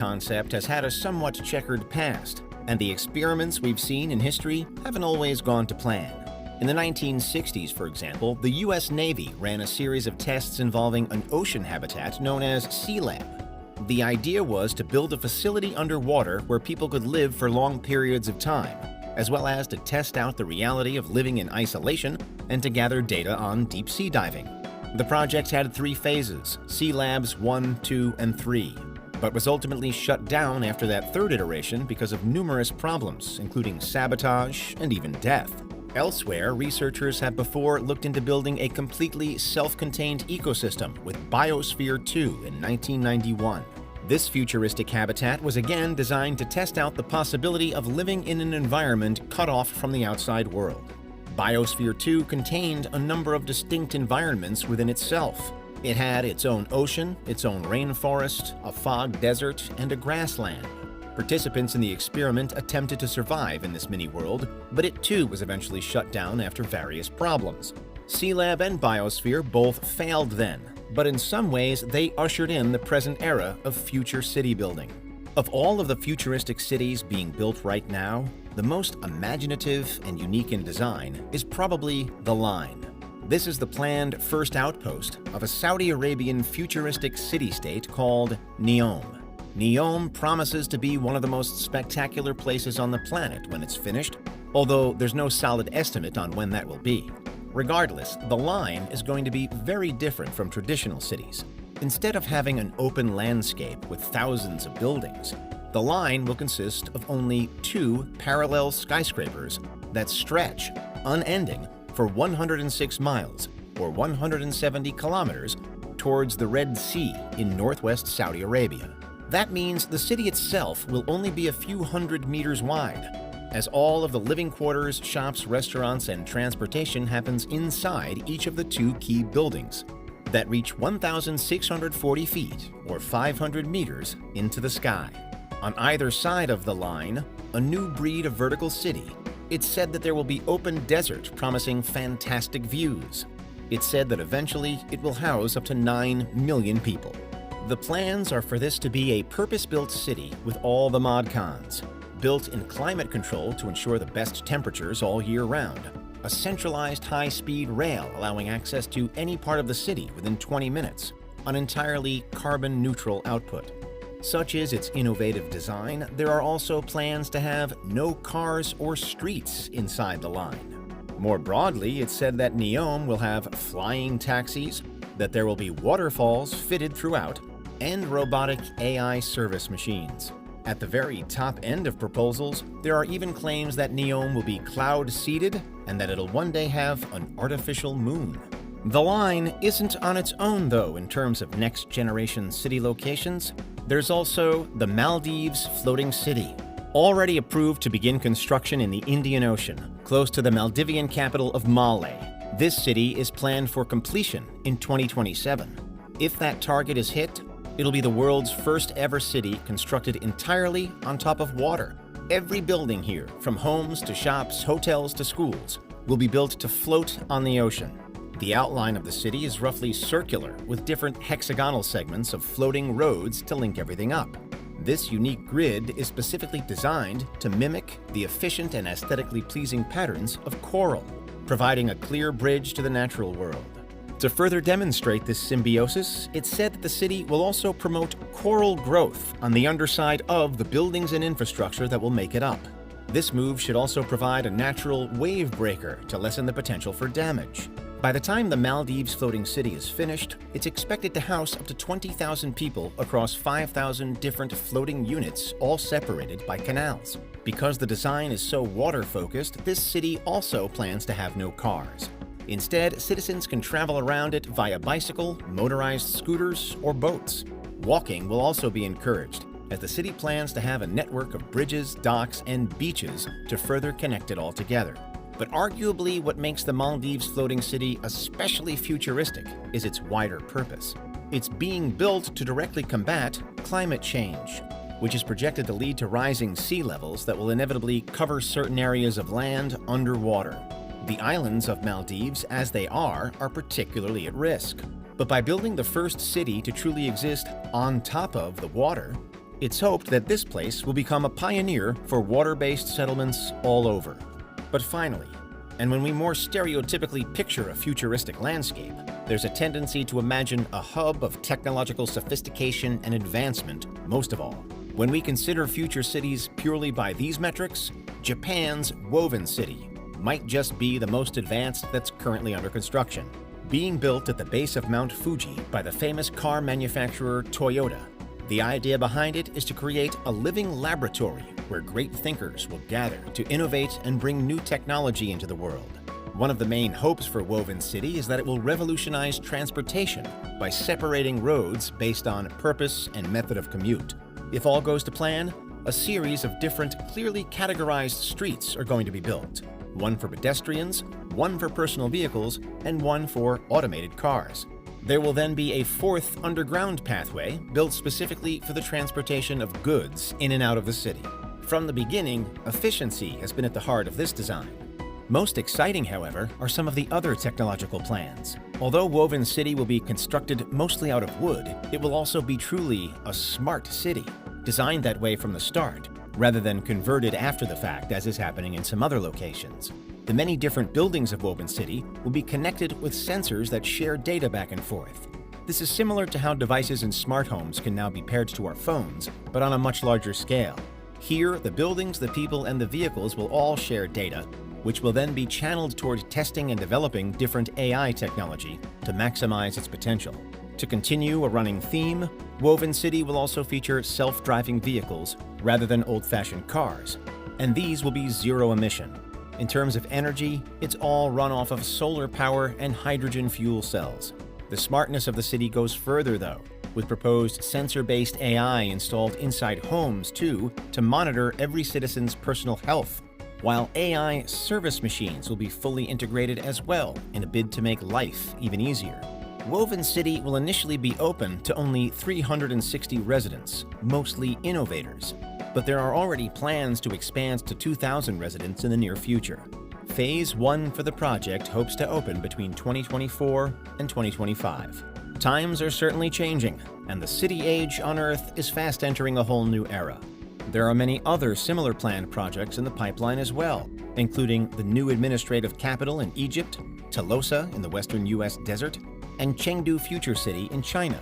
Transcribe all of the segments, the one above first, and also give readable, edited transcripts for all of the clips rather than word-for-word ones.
concept has had a somewhat checkered past, and the experiments we've seen in history haven't always gone to plan. In the 1960s, for example, the US Navy ran a series of tests involving an ocean habitat known as SeaLab. The idea was to build a facility underwater where people could live for long periods of time, as well as to test out the reality of living in isolation and to gather data on deep-sea diving. The project had 3 phases, SeaLabs 1, 2, and 3, but was ultimately shut down after that 3rd iteration because of numerous problems, including sabotage and even death. Elsewhere, researchers have before looked into building a completely self-contained ecosystem with Biosphere 2 in 1991. This futuristic habitat was again designed to test out the possibility of living in an environment cut off from the outside world. Biosphere 2 contained a number of distinct environments within itself. It had its own ocean, its own rainforest, a fog desert, and a grassland. Participants in the experiment attempted to survive in this mini-world, but it too was eventually shut down after various problems. SeaLab and Biosphere both failed then, but in some ways they ushered in the present era of future city building. Of all of the futuristic cities being built right now, the most imaginative and unique in design is probably the Line. This is the planned first outpost of a Saudi Arabian futuristic city-state called Neom. Neom promises to be one of the most spectacular places on the planet when it's finished, although there's no solid estimate on when that will be. Regardless, the Line is going to be very different from traditional cities. Instead of having an open landscape with thousands of buildings, the Line will consist of only 2 parallel skyscrapers that stretch, unending, for 106 miles, or 170 kilometers, towards the Red Sea in northwest Saudi Arabia. That means the city itself will only be a few hundred meters wide, as all of the living quarters, shops, restaurants, and transportation happens inside each of the 2 key buildings that reach 1,640 feet, or 500 meters, into the sky. On either side of the Line, a new breed of vertical city. It's said that there will be open desert promising fantastic views. It's said that eventually it will house up to 9 million people. The plans are for this to be a purpose-built city with all the mod cons. Built in climate control to ensure the best temperatures all year round. A centralized high-speed rail allowing access to any part of the city within 20 minutes. An entirely carbon-neutral output. Such is its innovative design, there are also plans to have no cars or streets inside the Line. More broadly, it's said that Neom will have flying taxis, that there will be waterfalls fitted throughout, and robotic AI service machines. At the very top end of proposals, there are even claims that Neom will be cloud-seeded and that it'll one day have an artificial moon. The Line isn't on its own, though, in terms of next-generation city locations. There's also the Maldives Floating City, already approved to begin construction in the Indian Ocean, close to the Maldivian capital of Male. This city is planned for completion in 2027. If that target is hit, it'll be the world's first ever city constructed entirely on top of water. Every building here, from homes to shops, hotels to schools, will be built to float on the ocean. The outline of the city is roughly circular, with different hexagonal segments of floating roads to link everything up. This unique grid is specifically designed to mimic the efficient and aesthetically pleasing patterns of coral, providing a clear bridge to the natural world. To further demonstrate this symbiosis, it's said that the city will also promote coral growth on the underside of the buildings and infrastructure that will make it up. This move should also provide a natural wave breaker to lessen the potential for damage. By the time the Maldives Floating City is finished, it's expected to house up to 20,000 people across 5,000 different floating units, all separated by canals. Because the design is so water-focused, this city also plans to have no cars. Instead, citizens can travel around it via bicycle, motorized scooters, or boats. Walking will also be encouraged, as the city plans to have a network of bridges, docks, and beaches to further connect it all together. But arguably what makes the Maldives Floating City especially futuristic is its wider purpose. It's being built to directly combat climate change, which is projected to lead to rising sea levels that will inevitably cover certain areas of land underwater. The islands of Maldives, as they are particularly at risk. But by building the first city to truly exist on top of the water, It's hoped that this place will become a pioneer for water-based settlements all over. But finally, and when we more stereotypically picture a futuristic landscape, there's a tendency to imagine a hub of technological sophistication and advancement most of all. When we consider future cities purely by these metrics, Japan's Woven City might just be the most advanced that's currently under construction. Being built at the base of Mount Fuji by the famous car manufacturer Toyota, the idea behind it is to create a living laboratory where great thinkers will gather to innovate and bring new technology into the world. One of the main hopes for Woven City is that it will revolutionize transportation by separating roads based on purpose and method of commute. If all goes to plan, a series of different, clearly categorized streets are going to be built. One for pedestrians, one for personal vehicles, and one for automated cars. There will then be a fourth underground pathway built specifically for the transportation of goods in and out of the city. From the beginning, efficiency has been at the heart of this design. Most exciting, however, are some of the other technological plans. Although Woven City will be constructed mostly out of wood, it will also be truly a smart city, designed that way from the start, rather than converted after the fact as is happening in some other locations. The many different buildings of Woven City will be connected with sensors that share data back and forth. This is similar to how devices in smart homes can now be paired to our phones, but on a much larger scale. Here, the buildings, the people, and the vehicles will all share data, which will then be channeled toward testing and developing different AI technology to maximize its potential. To continue a running theme, Woven City will also feature self-driving vehicles rather than old-fashioned cars, and these will be zero emission. In terms of energy, it's all run off of solar power and hydrogen fuel cells. The smartness of the city goes further, though, with proposed sensor-based AI installed inside homes, too, to monitor every citizen's personal health, while AI service machines will be fully integrated as well in a bid to make life even easier. Woven City will initially be open to only 360 residents, mostly innovators, but there are already plans to expand to 2,000 residents in the near future. Phase 1 for the project hopes to open between 2024 and 2025. Times are certainly changing, and the city age on Earth is fast entering a whole new era. There are many other similar planned projects in the pipeline as well, including the new administrative capital in Egypt, Tolosa in the western US desert, and Chengdu Future City in China.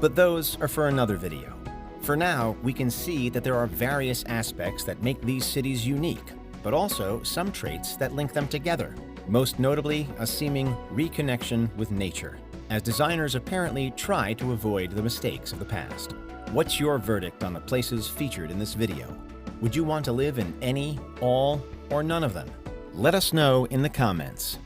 But those are for another video. For now, we can see that there are various aspects that make these cities unique, but also some traits that link them together, most notably a seeming reconnection with nature, as designers apparently try to avoid the mistakes of the past. What's your verdict on the places featured in this video? Would you want to live in any, all, or none of them? Let us know in the comments.